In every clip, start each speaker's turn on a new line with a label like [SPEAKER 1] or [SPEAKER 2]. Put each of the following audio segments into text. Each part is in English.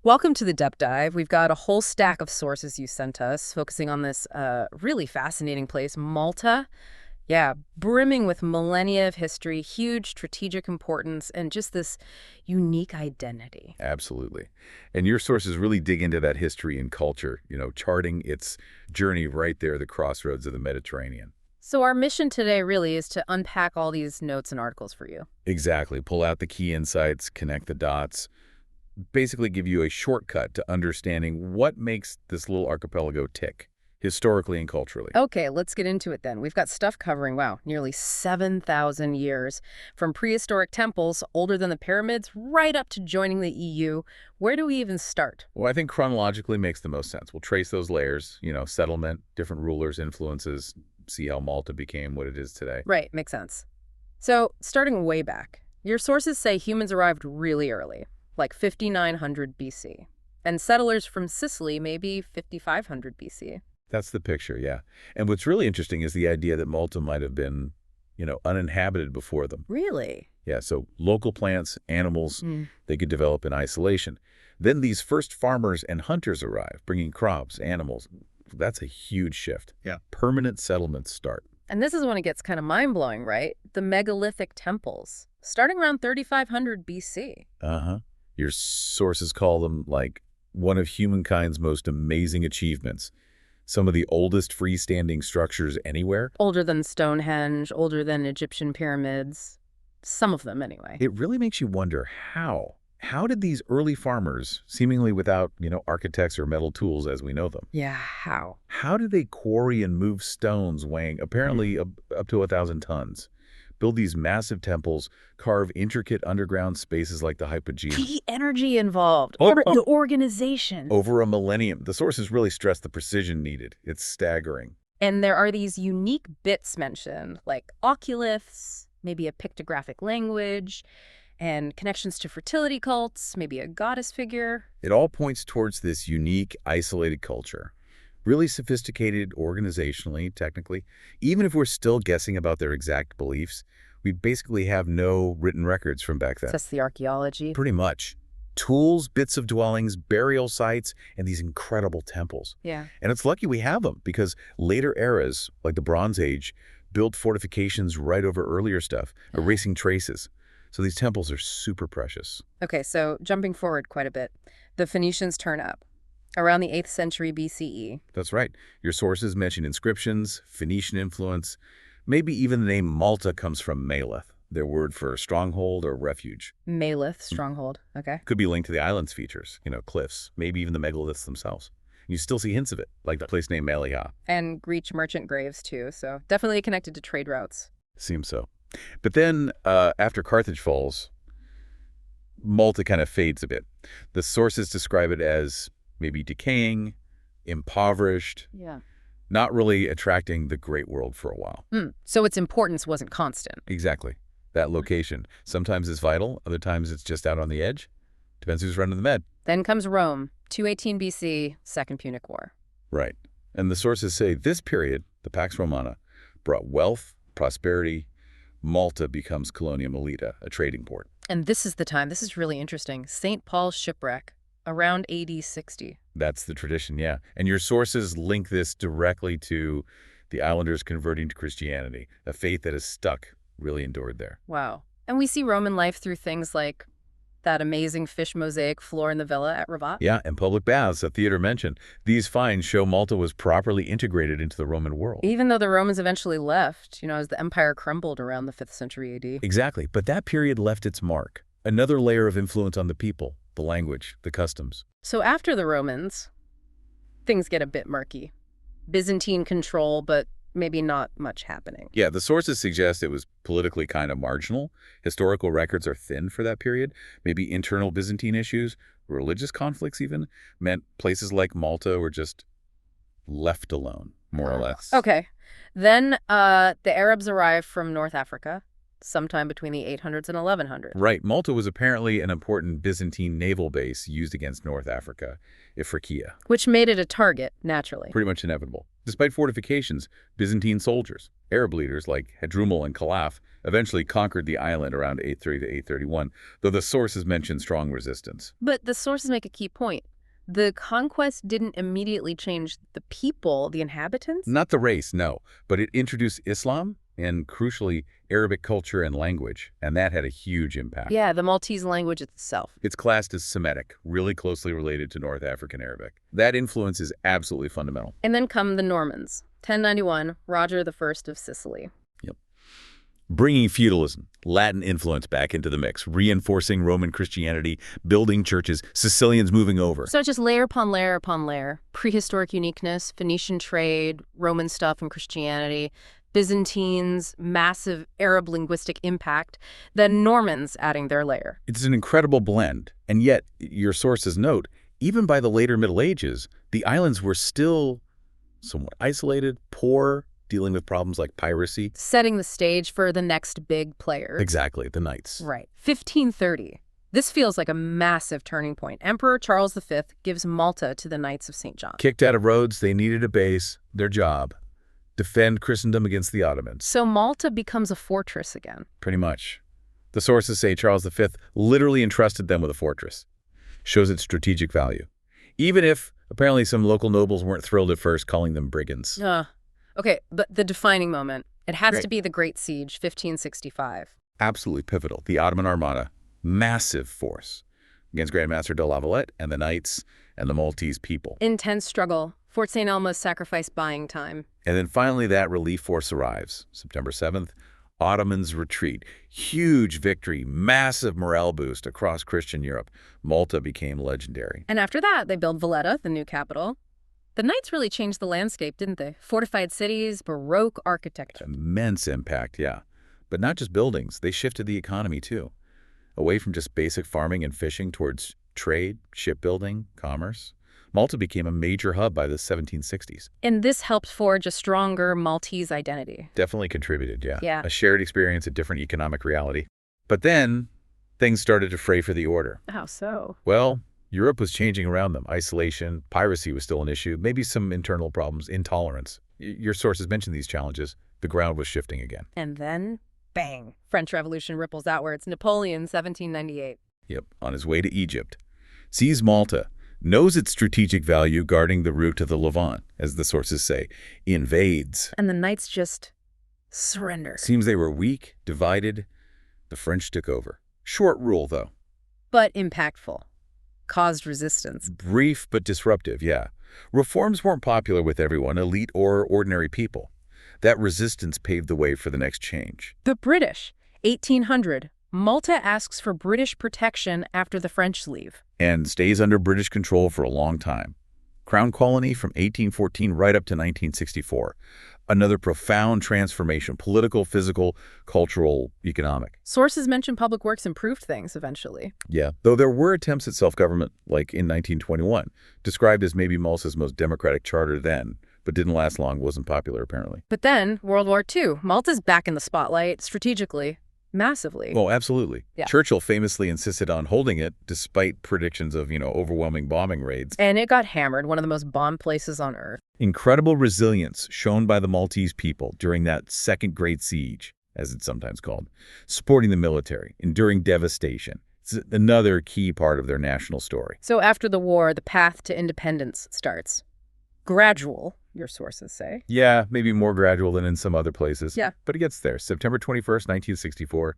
[SPEAKER 1] Welcome to the Depth Dive. We've got a whole stack of sources you sent us, focusing on this really fascinating place, Malta. Yeah, brimming with millennia of history, huge strategic importance, and just this unique identity.
[SPEAKER 2] Absolutely. And your sources really dig into that history and culture, charting its journey right there, the crossroads of the Mediterranean.
[SPEAKER 1] So our mission today really is to unpack all these notes and articles for you.
[SPEAKER 2] Exactly. Pull out the key insights, connect the dots, basically give you a shortcut to understanding what makes this little archipelago tick, historically and culturally.
[SPEAKER 1] Okay, let's get into it then. We've got stuff covering, wow, nearly 7,000 years, from prehistoric temples older than the pyramids right up to joining the EU. Where do we even start?
[SPEAKER 2] Well, I think chronologically makes the most sense. We'll trace those layers, settlement, different rulers, influences, see how Malta became what it is today.
[SPEAKER 1] Right, makes sense. So, starting way back, your sources say humans arrived really early, like 5900 BC, and settlers from Sicily maybe 5500 BC.
[SPEAKER 2] That's the picture, yeah. And what's really interesting is the idea that Malta might have been, uninhabited before them.
[SPEAKER 1] Really?
[SPEAKER 2] Yeah, so local plants, animals,
[SPEAKER 1] Mm.
[SPEAKER 2] they could develop in isolation. Then these first farmers and hunters arrive, bringing crops, animals. That's a huge shift.
[SPEAKER 3] Yeah.
[SPEAKER 2] Permanent settlements start.
[SPEAKER 1] And this is when it gets kind of mind-blowing, right? The megalithic temples, starting around 3500 BC.
[SPEAKER 2] Uh-huh. Your sources call them, like, one of humankind's most amazing achievements. Some of the oldest freestanding structures anywhere.
[SPEAKER 1] Older than Stonehenge, older than Egyptian pyramids. Some of them, anyway.
[SPEAKER 2] It really makes you wonder how. How did these early farmers, seemingly without, architects or metal tools as we know them,
[SPEAKER 1] Yeah, how?
[SPEAKER 2] how did they quarry and move stones weighing apparently up to 1,000 tons? Build these massive temples, carve intricate underground spaces like the hypogeum.
[SPEAKER 1] The energy involved,
[SPEAKER 2] Oh,
[SPEAKER 1] or
[SPEAKER 2] oh.
[SPEAKER 1] the organization.
[SPEAKER 2] Over a millennium. The sources really stress the precision needed. It's staggering.
[SPEAKER 1] And there are these unique bits mentioned, like oculiths, maybe a pictographic language, and connections to fertility cults, maybe a goddess figure.
[SPEAKER 2] It all points towards this unique, isolated culture. Really sophisticated organizationally, technically. Even if we're still guessing about their exact beliefs, we basically have no written records from back then.
[SPEAKER 1] That's the archaeology.
[SPEAKER 2] Pretty much. Tools, bits of dwellings, burial sites, and these incredible temples.
[SPEAKER 1] Yeah.
[SPEAKER 2] And it's lucky we have them, because later eras, like the Bronze Age, built fortifications right over earlier stuff, erasing traces. So these temples are super precious.
[SPEAKER 1] Okay, so jumping forward quite a bit, the Phoenicians turn up around the 8th century BCE.
[SPEAKER 2] That's right. Your sources mention inscriptions, Phoenician influence. Maybe even the name Malta comes from Maleth, their word for stronghold or refuge.
[SPEAKER 1] Malith, stronghold. Okay.
[SPEAKER 2] Could be linked to the island's features, cliffs, maybe even the megaliths themselves. You still see hints of it, like the place named Malia.
[SPEAKER 1] And Greek merchant graves, too, so definitely connected to trade routes.
[SPEAKER 2] Seems so. But then, after Carthage falls, Malta kind of fades a bit. The sources describe it as maybe decaying, impoverished,
[SPEAKER 1] Yeah.
[SPEAKER 2] not really attracting the great world for a while.
[SPEAKER 1] So its importance wasn't constant.
[SPEAKER 2] Exactly. That location. Sometimes it's vital, other times it's just out on the edge. Depends who's running the med.
[SPEAKER 1] Then comes Rome, 218 BC, Second Punic War.
[SPEAKER 2] Right. And the sources say this period, the Pax Romana, brought wealth, prosperity. Malta becomes Colonia Melita, a trading port.
[SPEAKER 1] And this is the time, this is really interesting, St. Paul's shipwreck, around AD 60.
[SPEAKER 2] That's the tradition, yeah. And your sources link this directly to the islanders converting to Christianity, a faith that is stuck, really endured there.
[SPEAKER 1] Wow. And we see Roman life through things like that amazing fish mosaic floor in the villa at Rabat.
[SPEAKER 2] Yeah, and public baths, a theater mentioned. These finds show Malta was properly integrated into the Roman world.
[SPEAKER 1] Even though the Romans eventually left, as the empire crumbled around the 5th century AD.
[SPEAKER 2] Exactly, but that period left its mark. Another layer of influence on the people, the language, the customs.
[SPEAKER 1] So after the Romans, things get a bit murky. Byzantine control, but maybe not much happening.
[SPEAKER 2] Yeah, the sources suggest it was politically kind of marginal. Historical records are thin for that period. Maybe internal Byzantine issues, religious conflicts even, meant places like Malta were just left alone, more or less.
[SPEAKER 1] Okay. Then the Arabs arrived from North Africa, sometime between the 800s and 1100s.
[SPEAKER 2] Right. Malta was apparently an important Byzantine naval base used against North Africa, Ifriqiya.
[SPEAKER 1] Which made it a target, naturally.
[SPEAKER 2] Pretty much inevitable. Despite fortifications, Byzantine soldiers, Arab leaders like Hadrumel and Khalaf, eventually conquered the island around 830 to 831, though the sources mention strong resistance.
[SPEAKER 1] But the sources make a key point. The conquest didn't immediately change the people, the inhabitants?
[SPEAKER 2] Not the race, no, but it introduced Islam and, crucially, Arabic culture and language, and that had a huge impact.
[SPEAKER 1] Yeah, the Maltese language itself.
[SPEAKER 2] It's classed as Semitic, really closely related to North African Arabic. That influence is absolutely fundamental.
[SPEAKER 1] And then come the Normans. 1091, Roger I of Sicily.
[SPEAKER 2] Yep. Bringing feudalism, Latin influence back into the mix, reinforcing Roman Christianity, building churches, Sicilians moving over.
[SPEAKER 1] So just layer upon layer upon layer. Prehistoric uniqueness, Phoenician trade, Roman stuff and Christianity, Byzantines, massive Arab linguistic impact, then Normans adding their layer.
[SPEAKER 2] It's an incredible blend, and yet, your sources note, even by the later Middle Ages, the islands were still somewhat isolated, poor, dealing with problems like piracy.
[SPEAKER 1] Setting the stage for the next big players.
[SPEAKER 2] Exactly, the knights.
[SPEAKER 1] Right. 1530. This feels like a massive turning point. Emperor Charles V gives Malta to the Knights of St. John.
[SPEAKER 2] Kicked out of Rhodes, they needed a base, their job. Defend Christendom against the Ottomans.
[SPEAKER 1] So Malta becomes a fortress again.
[SPEAKER 2] Pretty much. The sources say Charles V literally entrusted them with a fortress. Shows its strategic value. Even if, apparently, some local nobles weren't thrilled at first, calling them brigands.
[SPEAKER 1] Okay, but the defining moment. It has
[SPEAKER 2] Great.
[SPEAKER 1] to be the Great Siege, 1565.
[SPEAKER 2] Absolutely pivotal. The Ottoman Armada, massive force against Grandmaster de La Valette and the Knights and the Maltese people.
[SPEAKER 1] Intense struggle. Fort St. Elmo's sacrificed buying time.
[SPEAKER 2] And then finally that relief force arrives, September 7th. Ottomans retreat. Huge victory, massive morale boost across Christian Europe. Malta became legendary.
[SPEAKER 1] And after that, they build Valletta, the new capital. The Knights really changed the landscape, didn't they? Fortified cities, Baroque architecture.
[SPEAKER 2] Immense impact, yeah. But not just buildings, they shifted the economy too. Away from just basic farming and fishing towards trade, shipbuilding, commerce. Malta became a major hub by the 1760s.
[SPEAKER 1] And this helped forge a stronger Maltese identity.
[SPEAKER 2] Definitely contributed, yeah.
[SPEAKER 1] Yeah.
[SPEAKER 2] A shared experience, a different economic reality. But then, things started to fray for the order.
[SPEAKER 1] How so?
[SPEAKER 2] Well, Europe was changing around them. Isolation, piracy was still an issue, maybe some internal problems, intolerance. Your sources mentioned these challenges. The ground was shifting again.
[SPEAKER 1] And then, bang, French Revolution ripples outwards. Napoleon, 1798.
[SPEAKER 2] Yep, on his way to Egypt. Sees Malta, knows its strategic value guarding the route to the Levant, as the sources say, invades.
[SPEAKER 1] And the Knights just surrender.
[SPEAKER 2] Seems they were weak, divided. The French took over. Short rule, though.
[SPEAKER 1] But impactful. Caused resistance.
[SPEAKER 2] Brief but disruptive, yeah. Reforms weren't popular with everyone, elite or ordinary people. That resistance paved the way for the next change.
[SPEAKER 1] The British, 1800. Malta asks for British protection after the French leave.
[SPEAKER 2] And stays under British control for a long time. Crown colony from 1814 right up to 1964. Another profound transformation, political, physical, cultural, economic.
[SPEAKER 1] Sources mention public works improved things eventually.
[SPEAKER 2] Yeah, though there were attempts at self-government, like in 1921, described as maybe Malta's most democratic charter then, but didn't last long, wasn't popular apparently.
[SPEAKER 1] But then, World War II. Malta's back in the spotlight, strategically, massively.
[SPEAKER 2] Oh, absolutely.
[SPEAKER 1] Yeah.
[SPEAKER 2] Churchill famously insisted on holding it despite predictions of, overwhelming bombing raids.
[SPEAKER 1] And it got hammered, one of the most bombed places on Earth.
[SPEAKER 2] Incredible resilience shown by the Maltese people during that Second Great Siege, as it's sometimes called, supporting the military, enduring devastation. It's another key part of their national story.
[SPEAKER 1] So after the war, the path to independence starts. Gradual, your sources say.
[SPEAKER 2] Yeah, maybe more gradual than in some other places.
[SPEAKER 1] Yeah.
[SPEAKER 2] But it gets there. September 21st, 1964,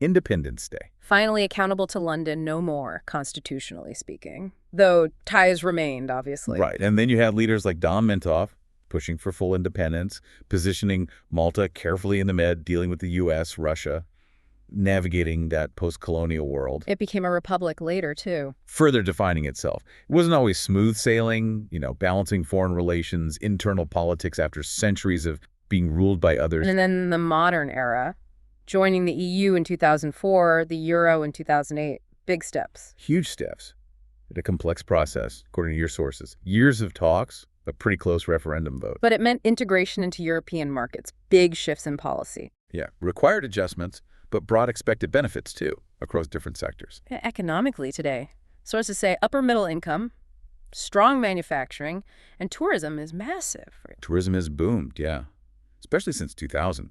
[SPEAKER 2] Independence Day.
[SPEAKER 1] Finally accountable to London, no more, constitutionally speaking. Though ties remained, obviously.
[SPEAKER 2] Right. And then you had leaders like Don Mentoff pushing for full independence, positioning Malta carefully in the med, dealing with the U.S., Russia, navigating that post-colonial world.
[SPEAKER 1] It became a republic later, too.
[SPEAKER 2] Further defining itself. It wasn't always smooth sailing, balancing foreign relations, internal politics after centuries of being ruled by others.
[SPEAKER 1] And then the modern era, joining the EU in 2004, the Euro in 2008. Big steps.
[SPEAKER 2] Huge steps. A complex process, according to your sources. Years of talks, a pretty close referendum vote.
[SPEAKER 1] But it meant integration into European markets. Big shifts in policy.
[SPEAKER 2] Yeah, required adjustments, but brought expected benefits, too, across different sectors.
[SPEAKER 1] Economically today, sources say upper middle income, strong manufacturing, and tourism is massive.
[SPEAKER 2] Tourism has boomed, yeah, especially since 2000.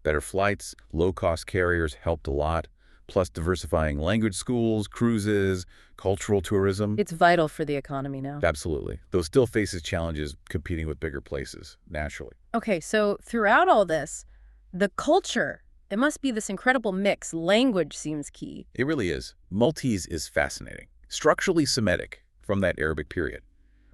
[SPEAKER 2] Better flights, low-cost carriers helped a lot, plus diversifying language schools, cruises, cultural tourism.
[SPEAKER 1] It's vital for the economy now.
[SPEAKER 2] Absolutely. Though still faces challenges competing with bigger places, naturally.
[SPEAKER 1] Okay, so throughout all this, the culture, it must be this incredible mix. Language seems key.
[SPEAKER 2] It really is. Maltese is fascinating, structurally Semitic from that Arabic period,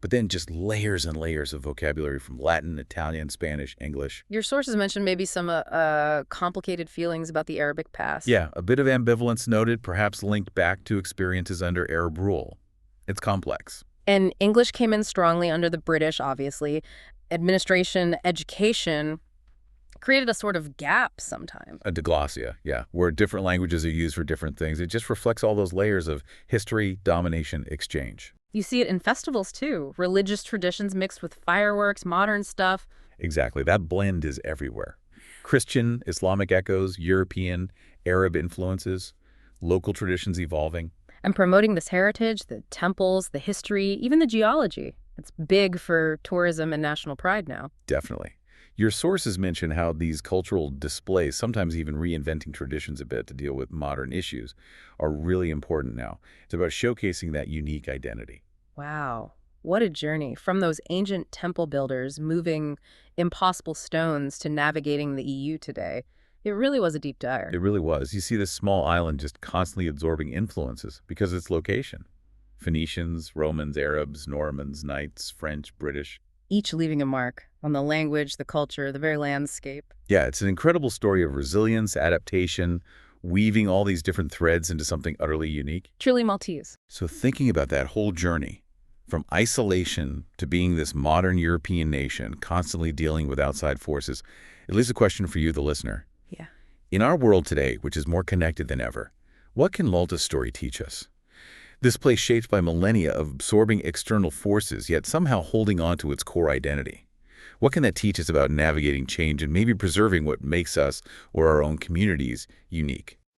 [SPEAKER 2] but then just layers and layers of vocabulary from Latin, Italian, Spanish, English.
[SPEAKER 1] Your sources mentioned maybe some complicated feelings about the Arabic past.
[SPEAKER 2] Yeah, a bit of ambivalence noted, perhaps linked back to experiences under Arab rule. It's complex.
[SPEAKER 1] And English came in strongly under the British, obviously. Administration, education created a sort of gap sometimes.
[SPEAKER 2] A diglossia, yeah, where different languages are used for different things. It just reflects all those layers of history, domination, exchange.
[SPEAKER 1] You see it in festivals, too. Religious traditions mixed with fireworks, modern stuff.
[SPEAKER 2] Exactly. That blend is everywhere. Christian, Islamic echoes, European, Arab influences, local traditions evolving.
[SPEAKER 1] And promoting this heritage, the temples, the history, even the geology. It's big for tourism and national pride now.
[SPEAKER 2] Definitely. Your sources mention how these cultural displays, sometimes even reinventing traditions a bit to deal with modern issues, are really important now. It's about showcasing that unique identity.
[SPEAKER 1] Wow. What a journey. From those ancient temple builders moving impossible stones to navigating the EU today. It really was a deep dive.
[SPEAKER 2] It really was. You see this small island just constantly absorbing influences because of its location. Phoenicians, Romans, Arabs, Normans, Knights, French, British.
[SPEAKER 1] Each leaving a mark on the language, the culture, the very landscape.
[SPEAKER 2] Yeah, it's an incredible story of resilience, adaptation, weaving all these different threads into something utterly unique.
[SPEAKER 1] Truly Maltese.
[SPEAKER 2] So thinking about that whole journey, from isolation to being this modern European nation, constantly dealing with outside forces, it leaves a question for you, the listener.
[SPEAKER 1] Yeah.
[SPEAKER 2] In our world today, which is more connected than ever, what can Malta's story teach us? This place shaped by millennia of absorbing external forces, yet somehow holding on to its core identity. What can that teach us about navigating change and maybe preserving what makes us or our own communities unique?